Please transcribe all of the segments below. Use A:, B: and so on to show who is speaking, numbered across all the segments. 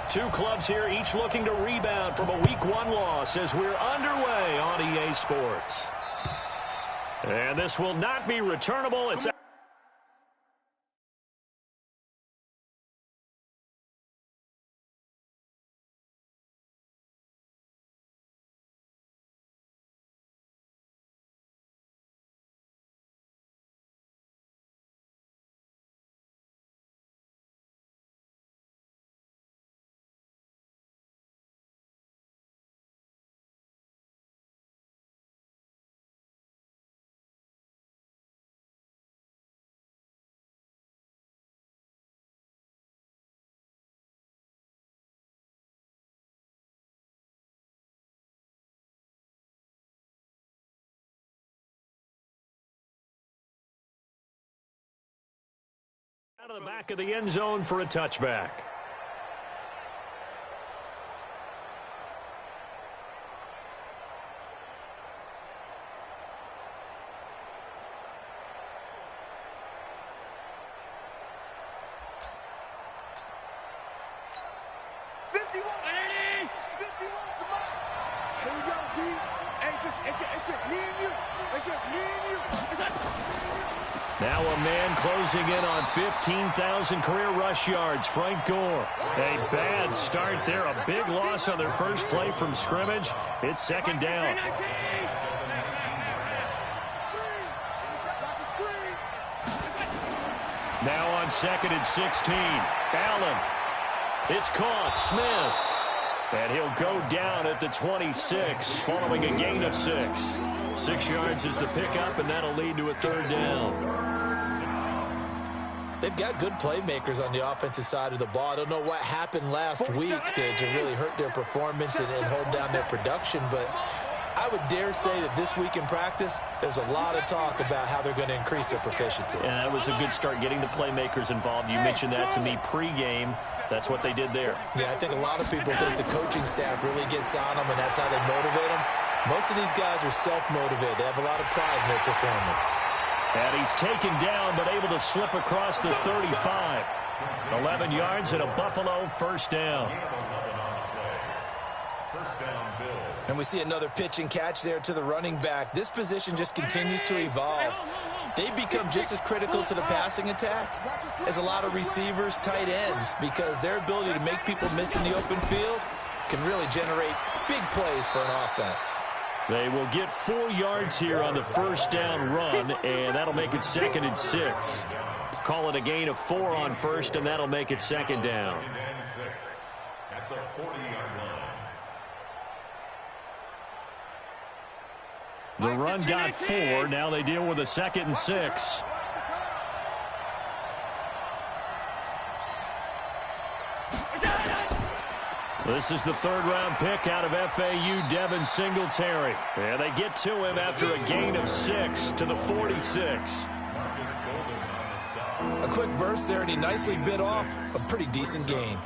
A: Two clubs here, each looking to rebound from a Week 1 loss as we're underway on EA Sports. And this will not be returnable. It's out of the back of the end zone for a touchback. Now a man closing in on 15,000 career rush yards, Frank Gore. A bad start there, a big loss on their first play from scrimmage. It's second down. Now on second and 16. Allen. It's caught. Smith. And he'll go down at the 26 following a gain of 6. 6 yards is the pickup, and that'll lead to a third down.
B: They've got good playmakers on the offensive side of the ball. I don't know what happened last week to really hurt their performance and hold down their production, but I would dare say that this week in practice, there's a lot of talk about how they're going to increase their proficiency.
A: Yeah, that was a good start getting the playmakers involved. You mentioned that to me pregame. That's what they did there.
B: Yeah, I think a lot of people think the coaching staff really gets on them, and that's how they motivate them. Most of these guys are self-motivated. They have a lot of pride in their performance.
A: And he's taken down, but able to slip across the 35. 11 yards and a Buffalo first down.
B: And we see another pitch and catch there to the running back. This position just continues to evolve. They become just as critical to the passing attack as a lot of receivers, tight ends, because their ability to make people miss in the open field can really generate big plays for an offense.
A: They will get 4 yards here on the first down run, and that'll make it second and 6. Call it a gain of 4 on first, and that'll make it second down.
C: At the 40-yard line.
A: The run got 4. Now they deal with a second and 6. This is the third-round pick out of FAU, Devin Singletary. And they get to him after a gain of 6 to the 46.
B: A quick burst there, and he nicely bit off a pretty decent gain.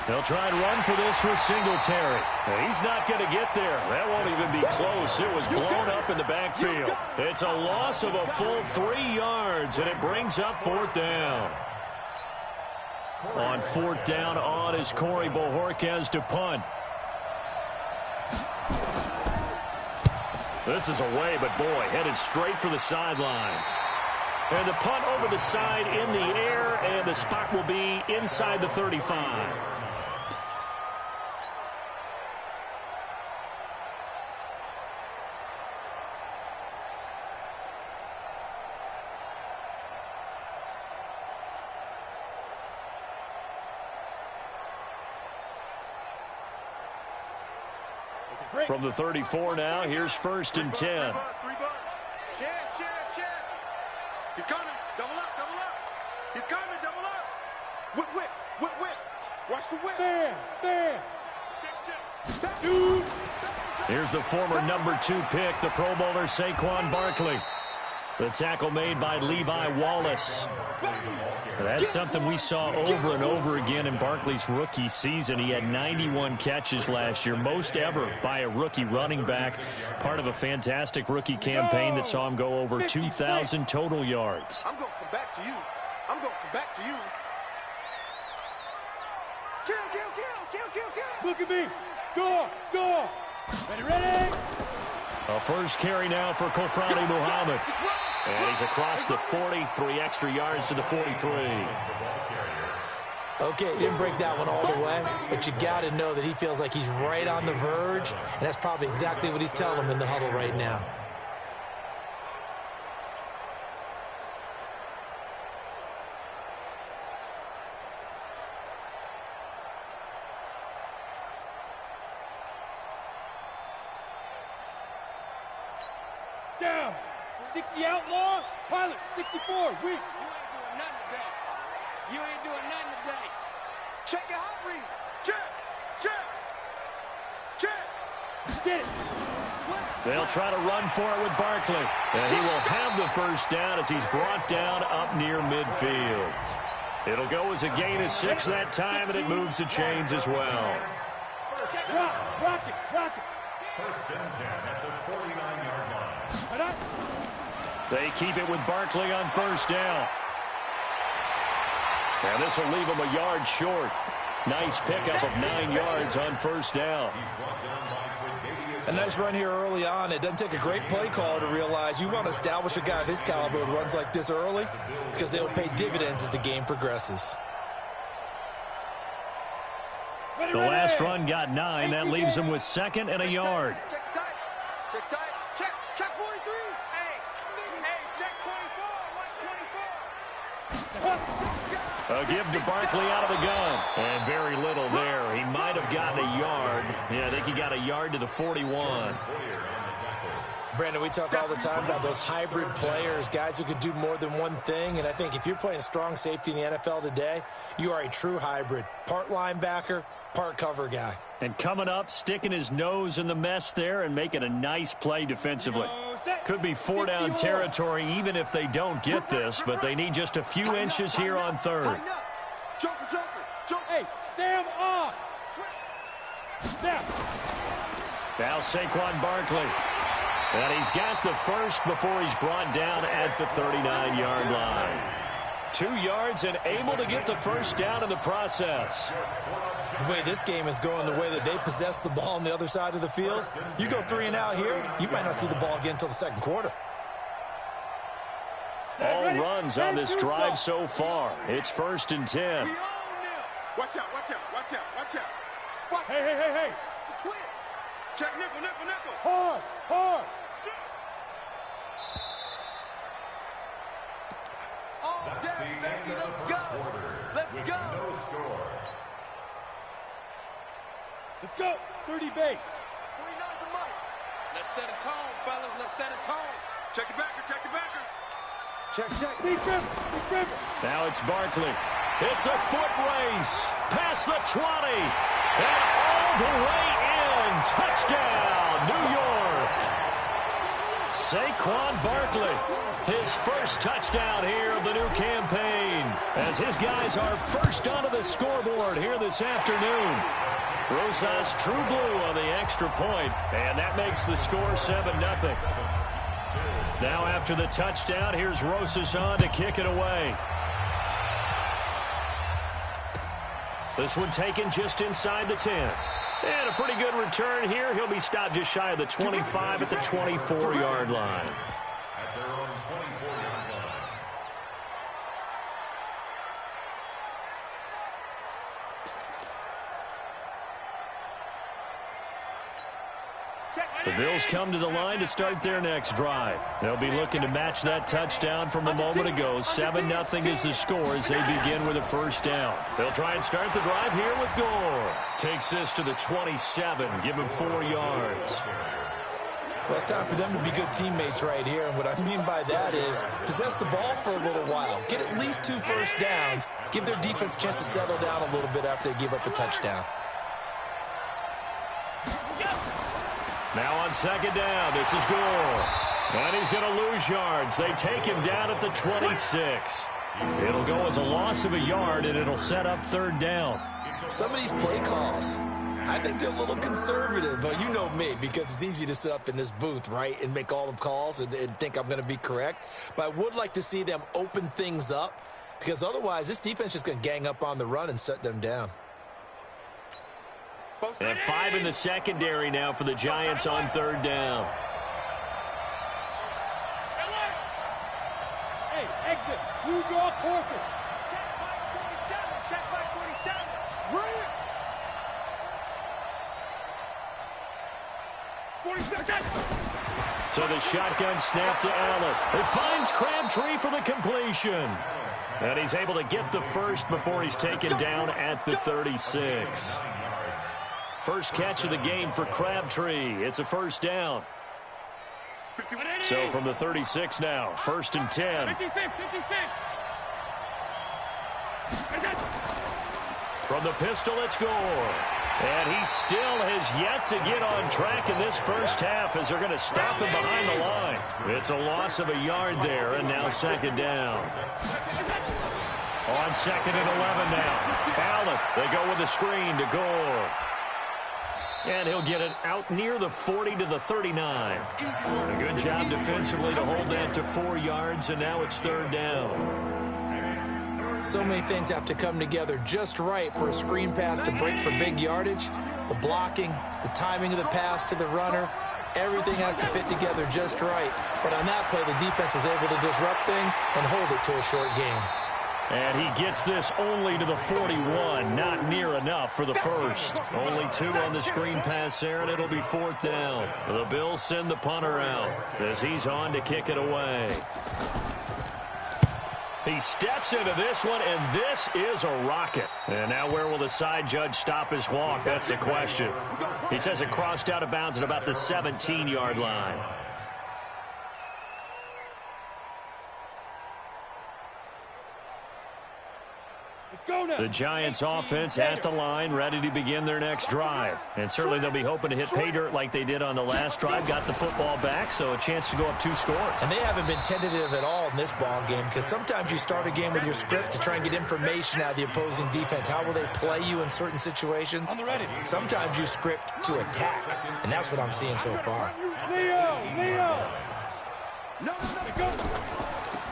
A: They'll try and run for this with Singletary. He's not going to get there. That won't even be close. It was blown up in the backfield. It's a loss of a full 3 yards, and it brings up fourth down. On fourth down on is Corey Bojorquez to punt. This is away, but boy, headed straight for the sidelines. And the punt over the side in the air, and the spot will be inside the 35. From the 34 now, here's first and 10.
D: He's coming. Double up, double up. He's coming, double up. Whip, whip, whip, whip. Watch the whip. There. Check.
A: Here's the former number 2 pick, the Pro Bowler Saquon Barkley. The tackle made by Levi Wallace. That's something we saw over and over again in Barkley's rookie season. He had 91 catches last year, most ever by a rookie running back, part of a fantastic rookie campaign that saw him go over 2,000 total yards.
D: I'm going to come back to you. I'm going to come back to you. Kill, kill, kill, kill, kill, kill. Look at me. Go, go. Ready, ready.
A: A first carry now for Kofrani Muhammad. And he's across the 40, 3 extra yards to the 43.
B: Okay, he didn't break that one all the way, but you got to know that he feels like he's right on the verge, and that's probably exactly what he's telling him in the huddle right now.
D: Down. 60 outlaw. Pilot, 64. Weak. You ain't doing nothing today. Check your hot read. Check. Check. Check. Get it.
A: They'll try to run for it with Barkley. And he will have the first down as he's brought down up near midfield. It'll go as a gain of 6 that time, and it moves the chains as well.
D: Rock it. Rock it.
C: First and 10 at the 49-yard line.
A: They keep it with Barkley on first down. And this will leave him a yard short. Nice pickup of 9 yards on first down.
B: A nice run here early on. It doesn't take a great play call to realize you want to establish a guy of his caliber with runs like this early because they'll pay dividends as the game progresses.
A: The last run got 9. That leaves him with 2nd and a yard.
D: Check tight. Check tight. Check 43. Hey, check 24. Watch 24.
A: A give to Barkley out of the gun. And very little there. He might have gotten a yard. Yeah, I think he got a yard to the 41.
B: Brandon, we talk all the time about those hybrid players, guys who could do more than one thing. And I think if you're playing strong safety in the NFL today, you are a true hybrid. Part linebacker, part cover guy.
A: And coming up, sticking his nose in the mess there and making a nice play defensively. Could be 4-down territory even if they don't get this, but they need just a few inches here on third.
D: Jumper. Hey, Sam off.
A: Now Saquon Barkley. And he's got the first before he's brought down at the 39-yard line. 2 yards and able to get the first down in the process.
B: The way this game is going, the way that they possess the ball on the other side of the field, you go 3 and out here, you might not see the ball again until the second quarter.
A: All runs on this drive so far. It's 1st and 10.
D: Watch out. Hey. The twins. Check nickel. Hard.
C: That's the end of the first quarter.
D: Let's
C: with
D: go.
C: No score.
D: Let's go. 30 base. 49's the mic. Let's set a tone, fellas. Let's set a tone. Check the backer. Check. Big river.
A: Now it's Barkley. It's a foot race. Past the 20. And all the way in. Touchdown, New York. Saquon Barkley. His first touchdown here of the new campaign. As his guys are first onto the scoreboard here this afternoon. Rosas true blue on the extra point, and that makes the score 7-0. Now after the touchdown, here's Rosas on to kick it away. This one taken just inside the 10. And a pretty good return here. He'll be stopped just shy of the 25 at the 24-yard line.
C: At their own 24-yard line.
A: The Bills come to the line to start their next drive. They'll be looking to match that touchdown from a moment ago. 7-0 is the score as they begin with a first down. They'll try and start the drive here with Gore. Takes this to the 27. Give him 4 yards.
B: Well, it's time for them to be good teammates right here. And what I mean by that is possess the ball for a little while. Get at least 2 first downs. Give their defense a chance to settle down a little bit after they give up a touchdown.
A: Now on second down, this is Gore. And he's going to lose yards. They take him down at the 26. It'll go as a loss of a yard, and it'll set up third down.
B: Some of these play calls, I think they're a little conservative, but you know me, because it's easy to sit up in this booth, right, and make all the calls and think I'm going to be correct. But I would like to see them open things up, because otherwise this defense is going to gang up on the run and shut them down.
A: And 5 in the secondary now for the Giants on third down.
E: Hey, exit. You draw corker. Check back 47. Check back 47. Bring it. 47.
A: So the shotgun snap to Allen. It finds Crabtree for the completion. And he's able to get the first before he's taken down at the 36. First catch of the game for Crabtree. It's a first down. So from the 36 now, 1st and 10.
E: 56.
A: From the pistol, it's Gore. And he still has yet to get on track in this first half as they're going to stop him behind the line. It's a loss of a yard there, and now second down. On 2nd and 11 now. Allen, they go with a screen to Gore. And he'll get it out near the 40 to the 39. A good job defensively to hold that to 4 yards, and now it's third down.
B: So many things have to come together just right for a screen pass to break for big yardage. The blocking, the timing of the pass to the runner, everything has to fit together just right. But on that play, the defense was able to disrupt things and hold it to a short game.
A: And he gets this only to the 41, not near enough for the first. Only 2 on the screen pass there, and it'll be 4th down. The Bills send the punter out as he's on to kick it away. He steps into this one, and this is a rocket. And now where will the side judge stop his walk? That's the question. He says it crossed out of bounds at about the 17-yard line. The Giants offense at the line, ready to begin their next drive. And certainly they'll be hoping to hit pay dirt like they did on the last drive. Got the football back, so a chance to go up 2 scores.
B: And they haven't been tentative at all in this ball game, because sometimes you start a game with your script to try and get information out of the opposing defense. How will they play you in certain situations? Sometimes you script to attack, and that's what I'm seeing so far.
E: Leo! No, go!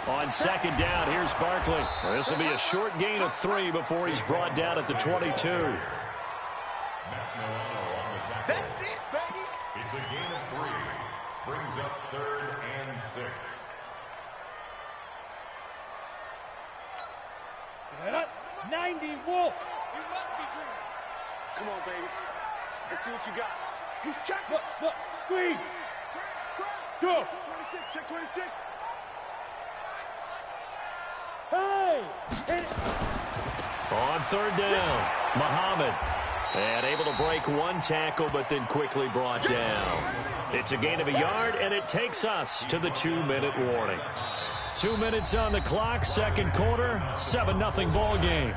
A: On 2nd down, here's Barkley. This will be a short gain of 3 before he's brought down at the 22.
D: That's it, baby.
C: It's a gain of 3. Brings up 3rd and 6.
E: Set up. 90, Wolf. You must be dreaming.
D: Come on, baby. Let's see what you got. He's checking.
E: Look. Squeeze. Go.
D: 26, check 26.
E: Hey!
A: On 3rd down, Muhammad. And able to break 1 tackle, but then quickly brought down. It's a gain of a yard, and it takes us to the 2-minute warning. 2 minutes on the clock, 2nd quarter, 7-0 ball game.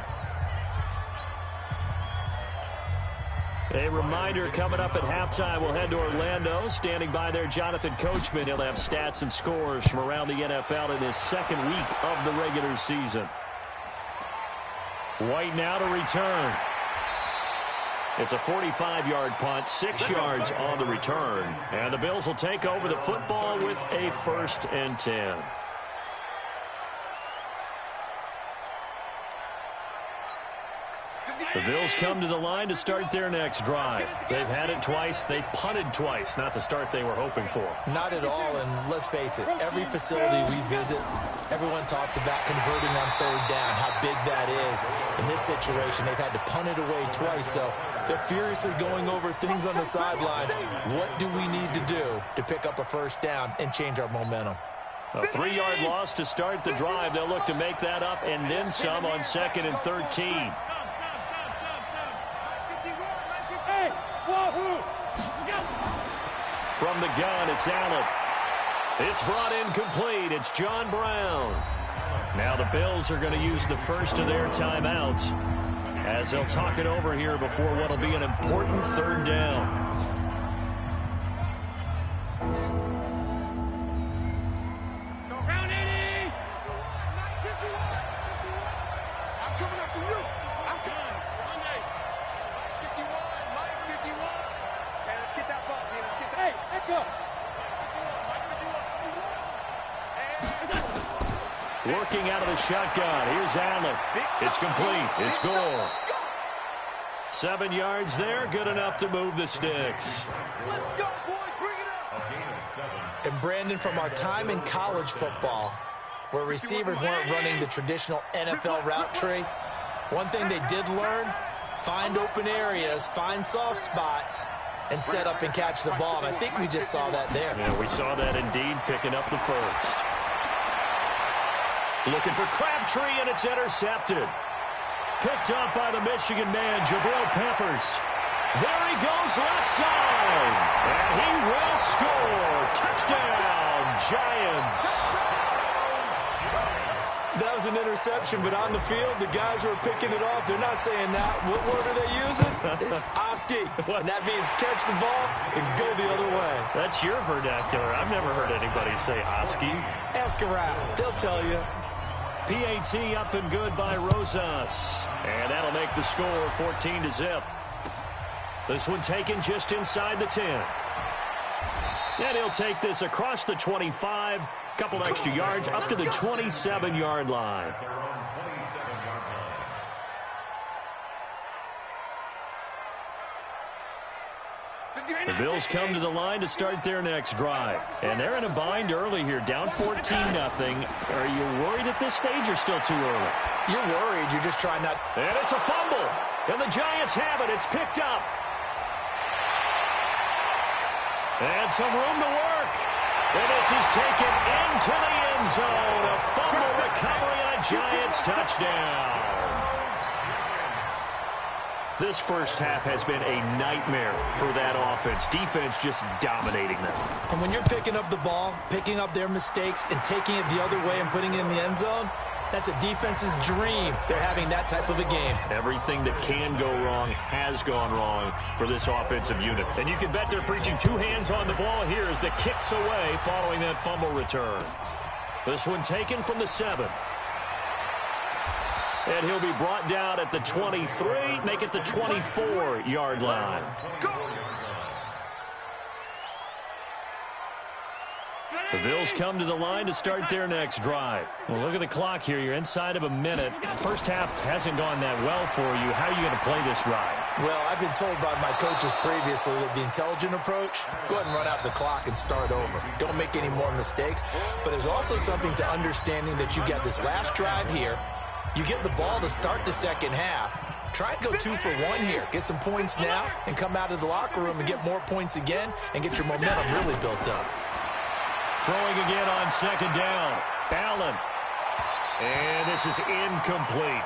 A: A reminder, coming up at halftime, we'll head to Orlando. Standing by there, Jonathan Coachman. He'll have stats and scores from around the NFL in his 2nd week of the regular season. White now to return. It's a 45-yard punt, 6 yards on the return. And the Bills will take over the football with a 1st and 10. The Bills come to the line to start their next drive. They've had it twice. They've punted twice. Not the start they were hoping for.
B: Not at all, and let's face it, every facility we visit, everyone talks about converting on 3rd down, how big that is. In this situation, they've had to punt it away twice, so they're furiously going over things on the sidelines. What do we need to do to pick up a 1st down and change our momentum?
A: A 3-yard loss to start the drive. They'll look to make that up and then some on 2nd and 13. From the gun, it's Allen. It's brought in complete. It's John Brown. Now the Bills are going to use the first of their timeouts as they'll talk it over here before what will be an important 3rd down. Working out of the shotgun. Here's Allen. It's complete. It's goal. 7 yards there. Good enough to move the sticks.
D: Let's go, boys. Bring it up.
B: And Brandon, from our time in college football, where receivers weren't running the traditional NFL route tree, one thing they did learn, find open areas, find soft spots, and set up and catch the ball. And I think we just saw that there.
A: Yeah, we saw that indeed, picking up the first. Looking for Crabtree, and it's intercepted. Picked up by the Michigan man, Jabril Peppers. There he goes, left side. And he will score. Touchdown, Giants.
B: That was an interception, but on the field, the guys who are picking it off, they're not saying that. What word are they using? It's Oski. And that means catch the ball and go the other way.
A: That's your vernacular. I've never heard anybody say Oski.
B: Ask around. They'll tell you.
A: PAT up and good by Rosas. And that'll make the score 14-0. This one taken just inside the 10. And he'll take this across the 25. Couple extra yards up to the 27-yard line. The Bills come to the line to start their next drive. And they're in a bind early here, down 14-0. Are you worried at this stage or still too early?
B: You're worried. You're just trying not.
A: And it's a fumble. And the Giants have it. It's picked up. And some room to work. And this is taken into the end zone. A fumble recovery and a Giants touchdown. This first half has been a nightmare for that offense. Defense just dominating them.
B: And when you're picking up the ball, picking up their mistakes, and taking it the other way and putting it in the end zone, that's a defense's dream. They're having that type of a game.
A: Everything that can go wrong has gone wrong for this offensive unit. And you can bet they're preaching 2 hands on the ball here as the kicks away following that fumble return. This one taken from the 7. And he'll be brought down at the 23, make it the 24-yard line. The Bills come to the line to start their next drive. Well, look at the clock here. You're inside of a minute. First half hasn't gone that well for you. How are you going to play this drive?
B: Well, I've been told by my coaches previously that the intelligent approach, go ahead and run out the clock and start over. Don't make any more mistakes. But there's also something to understanding that you get this last drive here. You get the ball to start the second half. Try and go 2 for 1 here. Get some points now and come out of the locker room and get more points again and get your momentum really built up.
A: Throwing again on second down. Allen. And this is incomplete.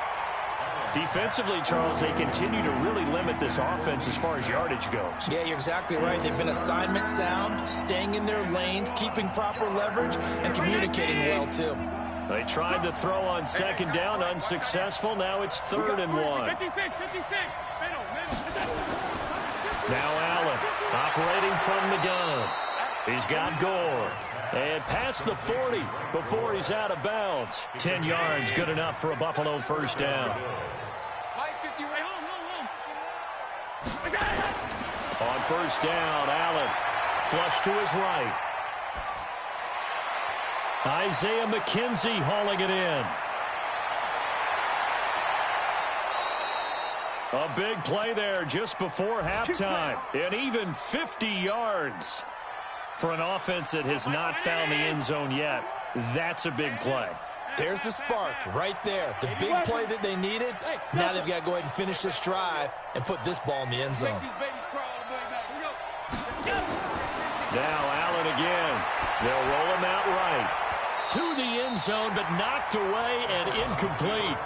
A: Defensively, Charles, they continue to really limit this offense as far as yardage goes.
B: Yeah, you're exactly right. They've been assignment sound, staying in their lanes, keeping proper leverage, and communicating well, too.
A: They tried to throw on second down, unsuccessful. Now it's 3rd and 1.
E: 56, 56.
A: Now Allen operating from the gun. He's got Gore. And past the 40 before he's out of bounds. 10 yards, good enough for a Buffalo first down. On first down, Allen flush to his right. Isaiah McKenzie hauling it in. A big play there just before halftime. And even 50 yards for an offense that has not found the end zone yet. That's a big play.
B: There's the spark right there. The big play that they needed. Now they've got to go ahead and finish this drive and put this ball in the end zone.
A: Now Allen again. They'll roll him out right. To the end zone, but knocked away and incomplete.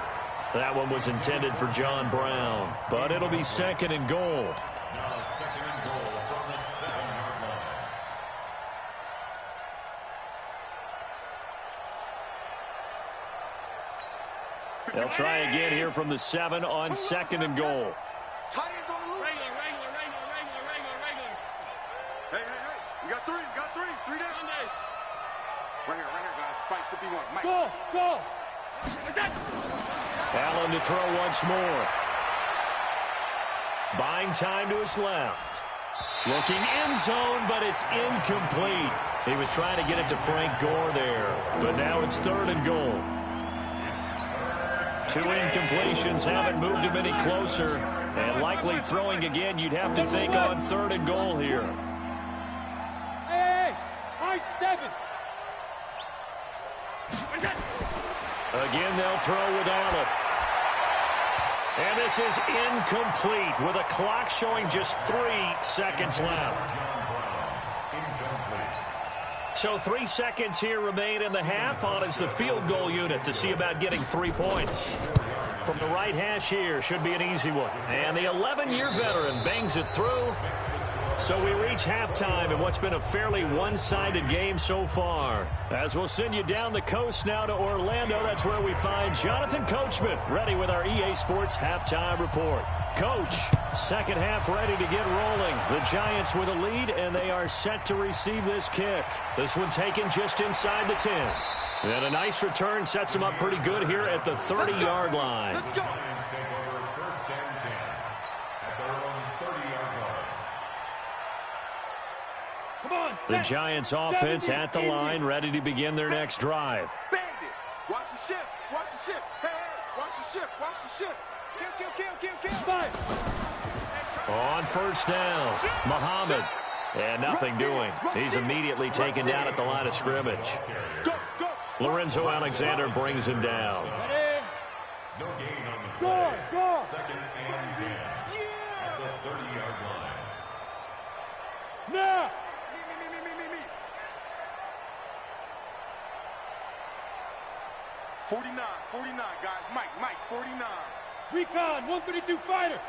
A: That one was intended for John Brown, but it'll be 2nd and goal.
C: Now 2nd and goal from the 7-yard line.
A: They'll try again here from the 7 on 2nd and goal.
D: Tight ends on the loop.
E: Regular.
D: Hey. You got 3. 3 down. Right here, guys. Fight 51. Mike.
E: Go.
A: Allen to throw once more. Buying time to his left. Looking end zone, but it's incomplete. He was trying to get it to Frank Gore there, but now it's 3rd and goal. 2 incompletions haven't moved him any closer. And likely throwing again, you'd have to think on 3rd and goal here.
E: Hey, high 7.
A: Again, they'll throw with Allen. And this is incomplete with a clock showing just 3 seconds left. So 3 seconds here remain in the half. On is the field goal unit to see about getting 3 points. From the right hash here, should be an easy one. And the 11-year veteran bangs it through. So we reach halftime in what's been a fairly one-sided game so far. As we'll send you down the coast now to Orlando, that's where we find Jonathan Coachman ready with our EA Sports halftime report. Coach, second half ready to get rolling. The Giants with a lead, and they are set to receive this kick. This one taken just inside the 10. And a nice return sets them up pretty good here at the 30-yard line.
C: Giants take over 1st and 10 at their own 30-yard line.
E: Come on,
A: The Giants offense at the line, ready to begin their next drive.
D: Bandit. Watch the shift. Watch the shift. Hey, hey. Watch the shift. Watch the shift. Kill.
E: 5.
A: On 1st down, Muhammad. And nothing doing. He's immediately taken down at the line of scrimmage.
D: Go.
A: Lorenzo Alexander brings him down.
E: Ready?
C: No gain on the play.
E: Go.
C: 2nd and 10 at the 30-yard line.
E: Now.
D: Me. 49, guys. Mike, 49.
E: Recon, 132 fighter.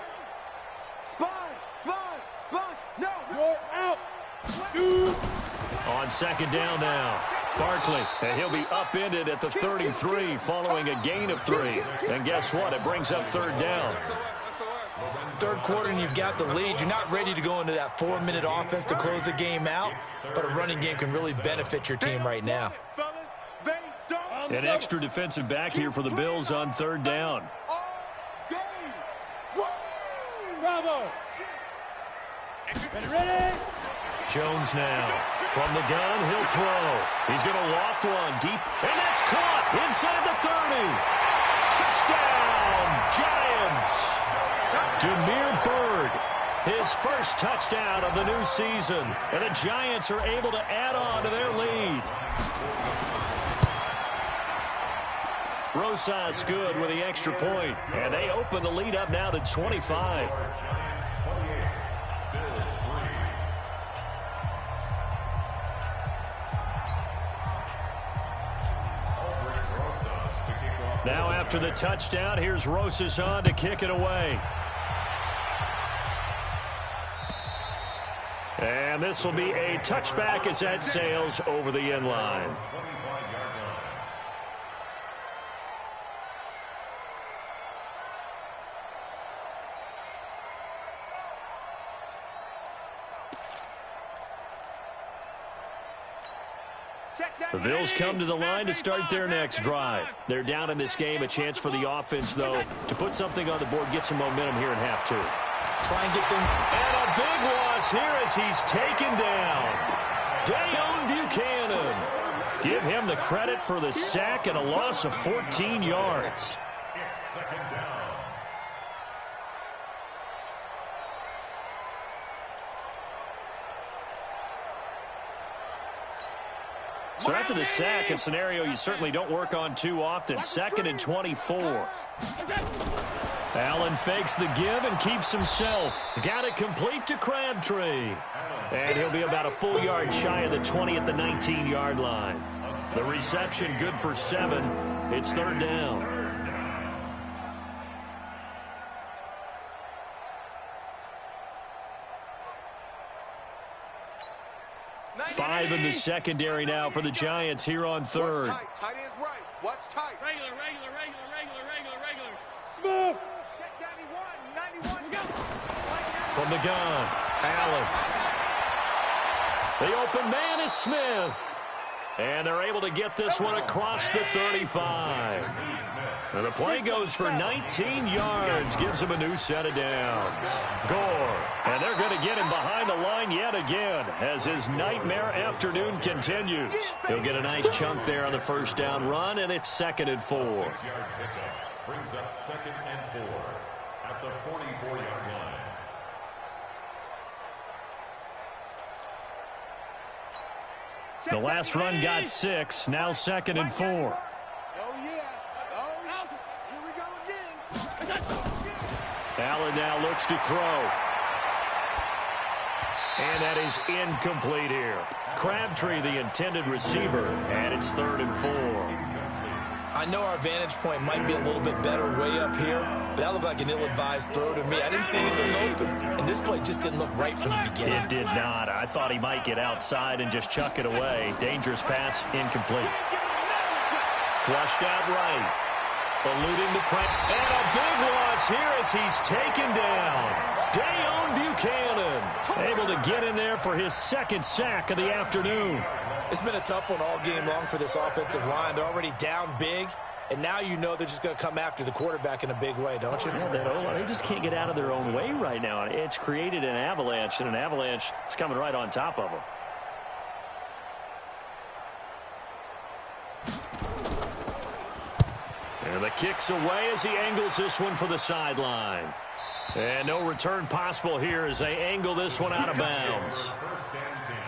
D: Sponge. No.
E: You're out. Shoot.
A: On 2nd down now, Barkley. And he'll be upended at the 33 following a gain of 3. And guess what? It brings up 3rd down.
B: Third quarter and you've got the lead. You're not ready to go into that 4-minute offense to close the game out, but a running game can really benefit your team right now.
D: Fellas, they don't.
A: An extra defensive back here for the Bills on 3rd down.
D: All day. Whoa.
E: Bravo. Ready?
A: Jones now. From the gun, he'll throw. He's going to loft one deep, and that's caught inside the 30. Touchdown, Giants. Demir Bird, his first touchdown of the new season. And the Giants are able to add on to their lead. Rosas good with the extra point. And they open the lead up now to 25. Now after the touchdown, here's Rosas on to kick it away. And this will be a touchback as that sails over the end line. The Bills come to the line to start their next drive. They're down in this game. A chance for the offense, though, to put something on the board, get some momentum here in half 2.
B: Try and get things.
A: And a big loss here as he's taken down. Dayon Buchanan. Give him the credit for the sack and a loss of 14 yards.
C: It's 2nd down.
A: So after the sack, a scenario you certainly don't work on too often. 2nd and 24. Allen fakes the give and keeps himself. He's got it complete to Crabtree. And he'll be about a full yard shy of the 20 at the 19-yard line. The reception good for 7. It's 3rd down. Five in the secondary now for the Giants here on 3rd.
D: Tight end's right. Watch tight.
E: Regular. Smooth.
D: Check 91. Go.
A: From the gun, Allen. The open man is Smith. And they're able to get this one across the 35. And the play goes for 19 yards, gives him a new set of downs. Gore. And they're going to get him behind the line yet again as his nightmare afternoon continues. He'll get a nice chunk there on the 1st down run, and it's 2nd and 4.
C: Brings up 2nd and 4 at the 44-yard line.
A: The last run got 6. Now 2nd and 4.
D: Oh, yeah. Oh, here we go again.
A: Allen now looks to throw. And that is incomplete here. Crabtree, the intended receiver, and it's 3rd and 4.
B: I know our vantage point might be a little bit better way up here, but that looked like an ill-advised throw to me. I didn't see anything open, and this play just didn't look right from the beginning.
A: It did not. I thought he might get outside and just chuck it away. Dangerous pass, incomplete. Flushed out right. Eluding the pressure. And a big loss here as he's taken down. Dayon Buchanan able to get in there for his 2nd sack of the afternoon.
B: It's been a tough one all game long for this offensive line. They're already down big, and now you know they're just going to come after the quarterback in a big way, don't you?
A: Yeah, they just can't get out of their own way right now. It's created an avalanche, and an avalanche is coming right on top of them. And the kick's away as he angles this one for the sideline. And no return possible here as they angle this one out of bounds.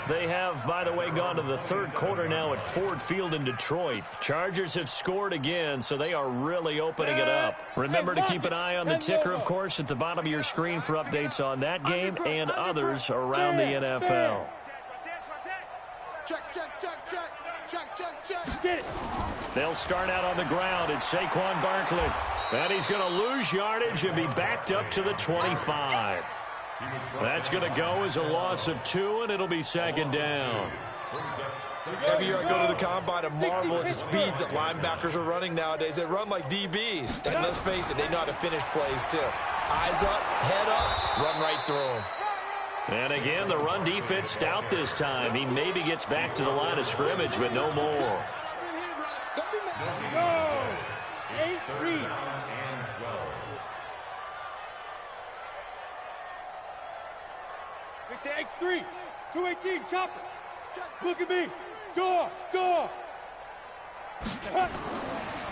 A: They have, by the way, gone to the 3rd quarter now at Ford Field in Detroit. Chargers have scored again, so they are really opening it up. Remember to keep an eye on the ticker, of course, at the bottom of your screen for updates on that game and others around the NFL.
E: Get it.
A: They'll start out on the ground. It's Saquon Barkley. And he's going to lose yardage and be backed up to the 25. That's going to go as a loss of 2, and it'll be 2nd down.
B: Every year I go to the combine and marvel at the speeds that linebackers are running nowadays. They run like DBs. And let's face it, they know how to finish plays too. Eyes up, head up, run right through them.
A: And again, the run defense stout this time. He maybe gets back to the line of scrimmage, but no more.
E: Go. 8-3. Take the X3. 218, chopper. Look at me. Door.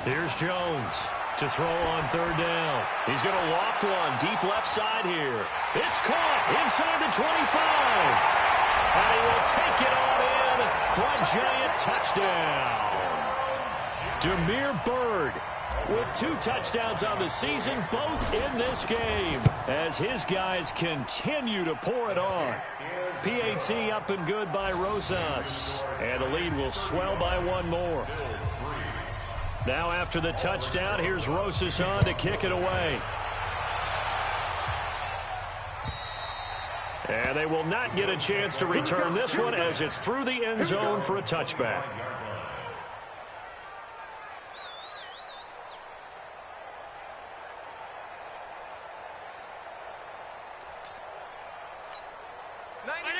A: Here's Jones to throw on 3rd down. He's going to loft one deep left side here. It's caught inside the 25. And he will take it on in for a giant touchdown. Damiere Byrd with 2 touchdowns on the season, both in this game, as his guys continue to pour it on. PAT up and good by Rosas, and the lead will swell by 1 more. Now after the touchdown, here's Rosas on to kick it away. And they will not get a chance to return this one as it's through the end zone for a touchback.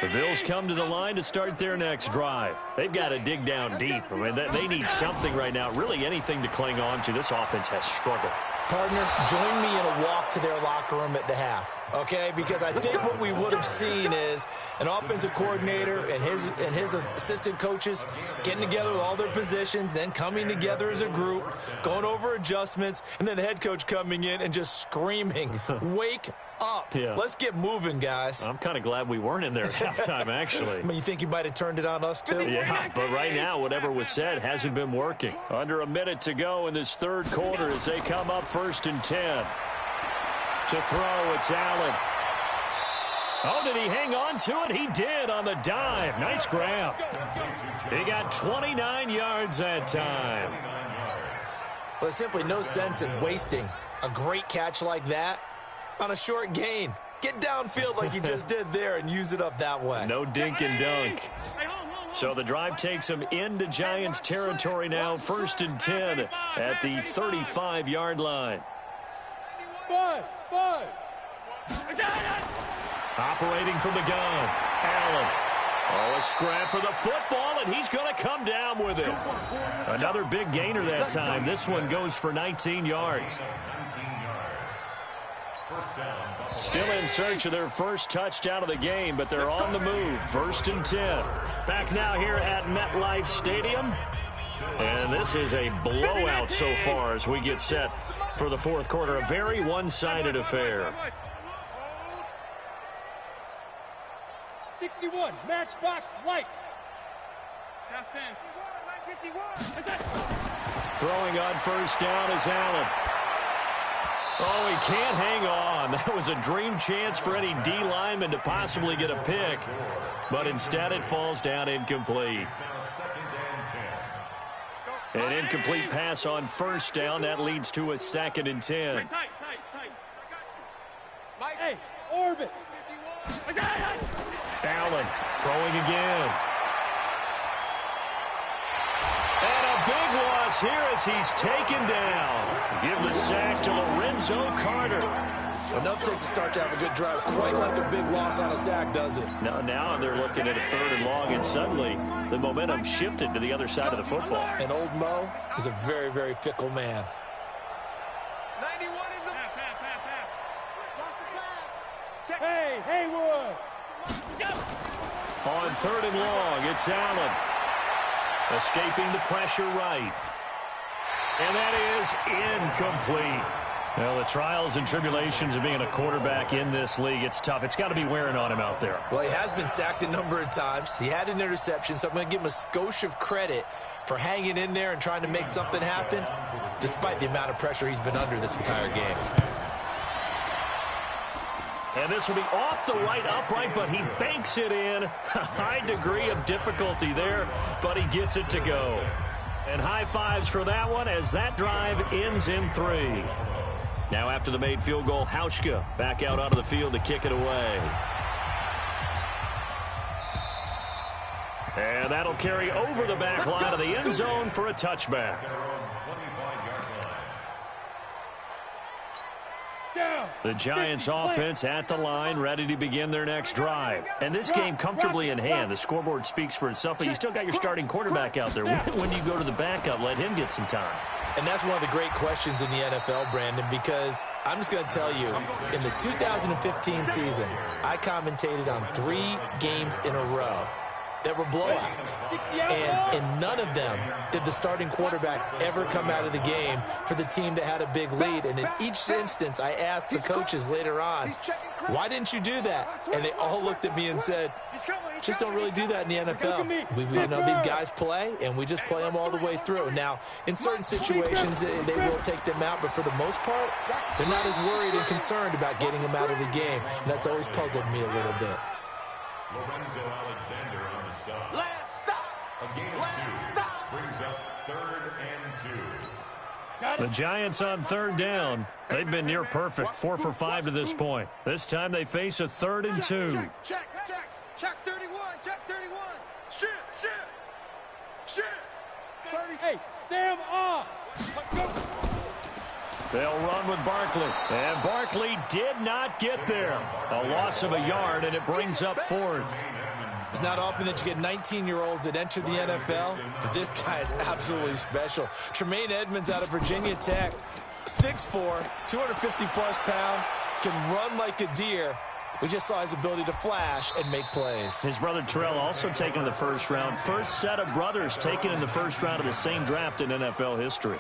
A: The Bills come to the line to start their next drive. They've got to dig down deep. I mean, they need something right now, really anything to cling on to. This offense has struggled.
B: Partner, join me in a walk to their locker room at the half, okay? Because I think what we would have seen is an offensive coordinator and his assistant coaches getting together with all their positions, then coming together as a group, going over adjustments, and then the head coach coming in and just screaming, wake up. Yeah. Let's get moving, guys.
A: I'm kind of glad we weren't in there at halftime, actually.
B: I mean, you think you might have turned it on us, too?
A: Yeah, but right now, whatever was said hasn't been working. Under a minute to go in this 3rd quarter as they come up 1st and 10. To throw, it's Allen. Oh, did he hang on to it? He did on the dive. Nice grab. He got 29 yards that time.
B: Well, there's simply no sense in wasting a great catch like that on a short gain. Get downfield like you just did there and use it up that way.
A: No dink and dunk. So the drive takes them into Giants territory now, 1st and 10 at the 35-yard line.
E: Buzz.
A: Operating from the gun, Allen. Oh, a scrap for the football, and he's going to come down with it. Another big gainer that time. This one goes for 19 yards. Still in search of their first touchdown of the game, but they're on the move. 1st and 10. Back now here at MetLife Stadium. And this is a blowout so far as we get set for the fourth quarter. A very one-sided affair.
E: 61, matchbox lights.
A: Throwing on first down is Allen. Oh, he can't hang on. That was a dream chance for any D lineman to possibly get a pick. But instead it falls down incomplete. An incomplete pass on first down. That leads to a 2nd and 10.
E: Hey, orbit.
A: Allen throwing again. And a big loss here as he's taken down. Give the sack to Lorenzo Carter.
B: Enough takes to start to have a good drive. Quite like a big loss on a sack, does it?
A: Now they're looking at a 3rd and long, and suddenly the momentum shifted to the other side of the football.
B: And old Mo is a very, very fickle man.
D: 91 is the...
E: Hey, Haywood.
A: On 3rd and long, it's Allen. Escaping the pressure right. And that is incomplete. Well, the trials and tribulations of being a quarterback in this league, it's tough. It's got to be wearing on him out there.
B: Well, he has been sacked a number of times. He had an interception, so I'm going to give him a skosh of credit for hanging in there and trying to make something happen, despite the amount of pressure he's been under this entire game.
A: And this will be off the right upright, but he banks it in. A high degree of difficulty there, but he gets it to go. And high fives for that one as that drive ends in 3. Now after the made field goal, Hauschka back out onto the field to kick it away. And that'll carry over the back line of the end zone for a touchback. The Giants offense at the line, ready to begin their next drive. And this game comfortably in hand. The scoreboard speaks for itself, but you still got your starting quarterback out there. When you go to the backup, let him get some time.
B: And that's one of the great questions in the NFL, Brandon, because I'm just going to tell you, in the 2015 season, I commentated on 3 games in a row that were blowouts. And in none of them did the starting quarterback ever come out of the game for the team that had a big lead. And in each instance, I asked the coaches later on, why didn't you do that? And they all looked at me and said, just don't really do that in the NFL. These guys play, and we just play them all the way through. Now, in certain situations, they will take them out, but for the most part, they're not as worried and concerned about getting them out of the game. And that's always puzzled me a little bit.
C: Lorenzo Alexander on the stop.
D: Last stop.
C: A gain of 2 brings up 3rd and 2.
A: The Giants on 3rd down. They've been near perfect, 4 for 5 to this point. This time they face a 3rd and 2.
D: Check 31. Check 31. Shit. 30.
E: Hey, Sam on. Go.
A: They'll run with Barkley. And Barkley did not get there. A loss of a yard, and it brings up 4th.
B: It's not often that you get 19-year-olds that enter the NFL, but this guy is absolutely special. Tremaine Edmonds out of Virginia Tech, 6'4", 250-plus pounds, can run like a deer. We just saw his ability to flash and make plays.
A: His brother Terrell also taken in the first round. First set of brothers taken in the first round of the same draft in NFL history.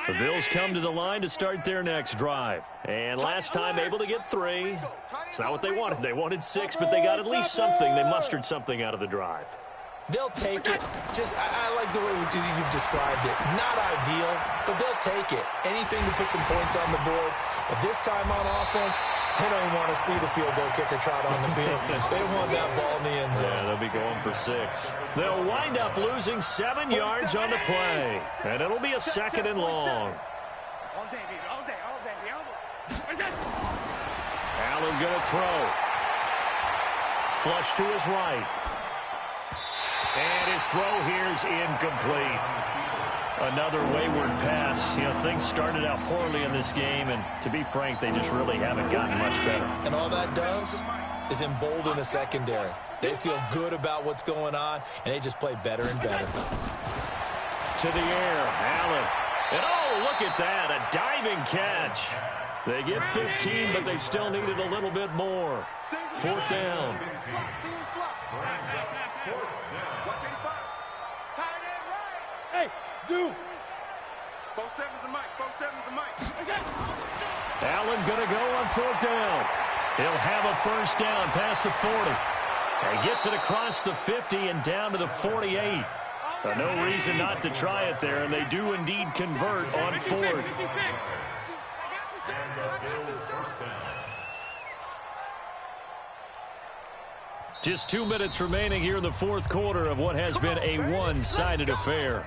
A: The Bills come to the line to start their next drive. And last time able to get 3. It's not what they wanted. They wanted 6, but they got at least something. They mustered something out of the drive.
B: They'll take it. I like the way you've described it. Not ideal, but they'll take it. Anything to put some points on the board. But this time on offense, they don't want to see the field goal kicker trot on the field. They want that ball in the end zone.
A: Yeah, they'll be going for 6. They'll wind up losing 7 yards on the play. And it'll be a 2nd and long.
D: All day, baby. All day.
A: Allen going to throw. Flush to his right. And his throw here is incomplete. Another wayward pass. Things started out poorly in this game, and to be frank, they just really haven't gotten much better.
B: And all that does is embolden the secondary. They feel good about what's going on, and they just play better and better.
A: to the air. Allen. And oh, look at that, a diving catch. They get 15, but they still needed a little bit more. Fourth down.
E: Hey, Zoo.
D: 4-7's the mic. 4-7's the mic.
A: Allen going to go on fourth down. He'll have a first down past the 40. And gets it across the 50 and down to the 48. No reason not to try it there, and they do indeed convert on fourth. Just 2 minutes remaining here in the fourth quarter of what has been a one-sided affair.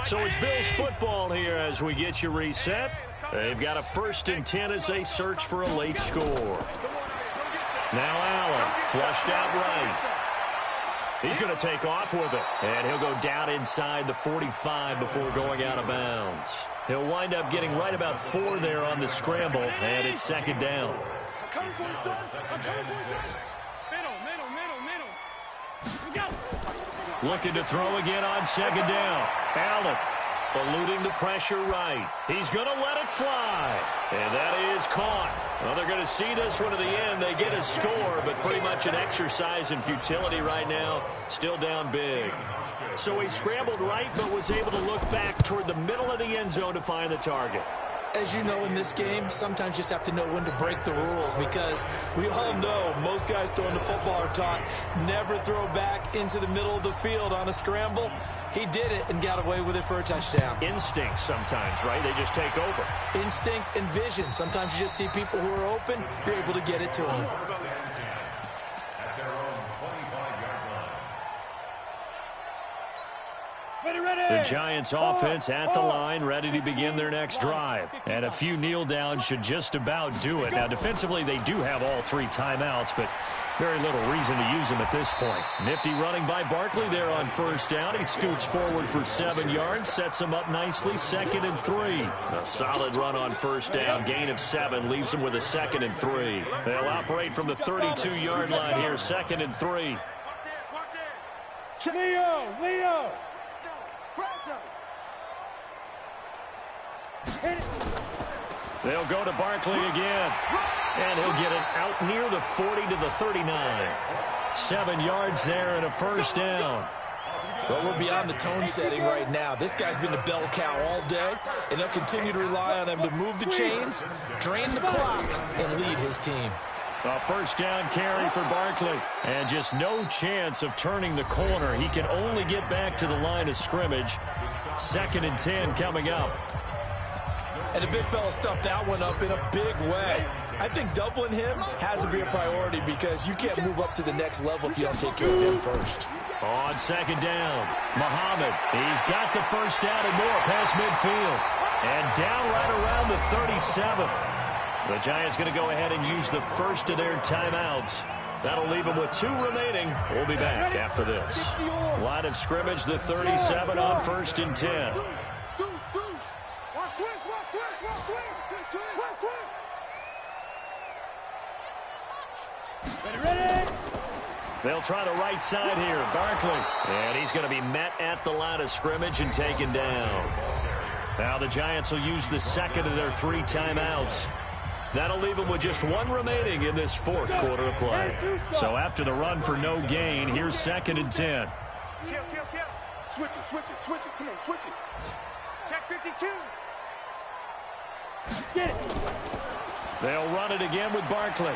A: So it's Bills football here as we get you reset. They've got a 1st and 10 as they search for a late score. Now Allen, flushed out right. He's going to take off with it, and he'll go down inside the 45 before going out of bounds. He'll wind up getting right about 4 there on the scramble, and it's 2nd down. Looking to throw again on 2nd down. Allen eluding the pressure right. He's going to let it fly. And that is caught. Well, they're going to see this one to the end. They get a score, but pretty much an exercise in futility right now. Still down big. So he scrambled right, but was able to look back toward the middle of the end zone to find the target.
B: As you know, in this game, sometimes you just have to know when to break the rules, because we all know most guys throwing the football are taught never throw back into the middle of the field on a scramble. He did it and got away with it for a touchdown.
A: Instinct sometimes, right? They just take over.
B: Instinct and vision. Sometimes you just see people who are open, you're able to get it to them.
A: The Giants offense at the line, ready to begin their next drive. And a few kneel downs should just about do it. Now, defensively, they do have all 3 timeouts, but very little reason to use them at this point. Nifty running by Barkley there on 1st down. He scoots forward for 7 yards, sets him up nicely, 2nd and 3. A solid run on 1st down, gain of 7, leaves him with a 2nd and 3. They'll operate from the 32-yard line here, 2nd and 3.
E: Leo.
A: They'll go to Barkley again. And he'll get it out near the 40 to the 39. 7 yards there and a 1st down.
B: Well, we're beyond the tone setting right now. This guy's been a bell cow all day, and they'll continue to rely on him to move the chains, drain the clock, and lead his team.
A: A 1st down carry for Barkley. And just no chance of turning the corner. He can only get back to the line of scrimmage. 2nd and 10 coming up.
B: And the big fella stuffed that one up in a big way. I think doubling him has to be a priority, because you can't move up to the next level if you don't take care of him first.
A: On 2nd down, Muhammad. He's got the 1st down and more past midfield. And down right around the 37. The Giants going to go ahead and use the 1st of their timeouts. That'll leave them with 2 remaining. We'll be back after this. Line of scrimmage, the 37 on 1st and 10. They'll try the right side here. Barkley. And he's going to be met at the line of scrimmage and taken down. Now the Giants will use the 2nd of their 3 timeouts. That'll leave them with just 1 remaining in this 4th quarter of play. So after the run for no gain, here's 2nd and 10.
E: Switch it. Come on, switch it. Check 52. Get it.
A: They'll run it again with Barkley.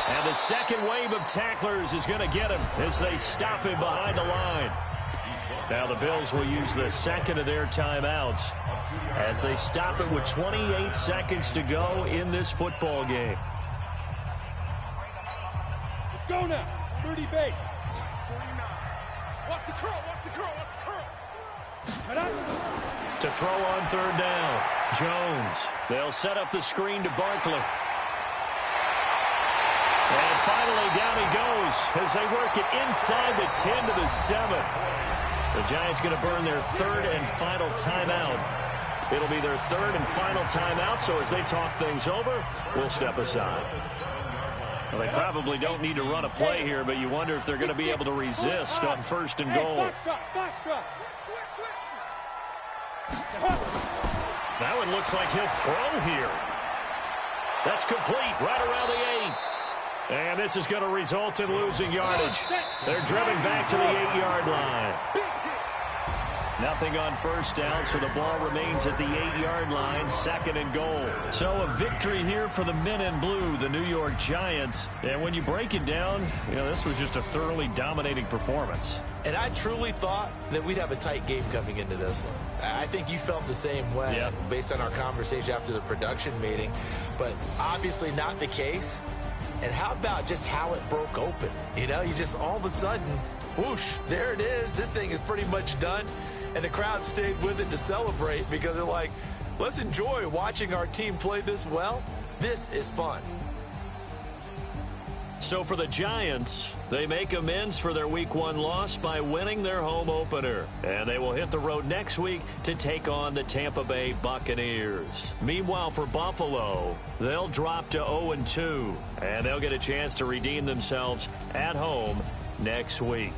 A: And the second wave of tacklers is going to get him as they stop him behind the line. Now the Bills will use the 2nd of their timeouts as they stop it with 28 seconds to go in this football game.
E: Let's go now. 30 base. 49. Watch the curl.
A: To throw on 3rd down, Jones. They'll set up the screen to Barkley. And finally, down he goes as they work it inside the 10 to the 7. The Giants going to burn their 3rd and final timeout It'll be their third and final timeout, so as they talk things over, we'll step aside. Well, they probably don't need to run a play here, but you wonder if they're going to be able to resist on first and goal. That one looks like he'll throw here. That's complete right around the 8. And this is going to result in losing yardage. They're driven back to the 8-yard line. Nothing on first down, so the ball remains at the 8-yard line, second and goal. So a victory here for the men in blue, the New York Giants. And when you break it down, you know, this was just a thoroughly dominating performance.
B: And I truly thought that we'd have a tight game coming into this one. I think you felt the same way based on our conversation after the production meeting, but obviously not the case. And how about just how it broke open? You know, you just all of a sudden, whoosh, there it is. This thing is pretty much done. And the crowd stayed with it to celebrate because they're like, let's enjoy watching our team play this well. This is fun.
A: So for the Giants, they make amends for their Week 1 loss by winning their home opener. And they will hit the road next week to take on the Tampa Bay Buccaneers. Meanwhile, for Buffalo, they'll drop to 0-2. And they'll get a chance to redeem themselves at home next week.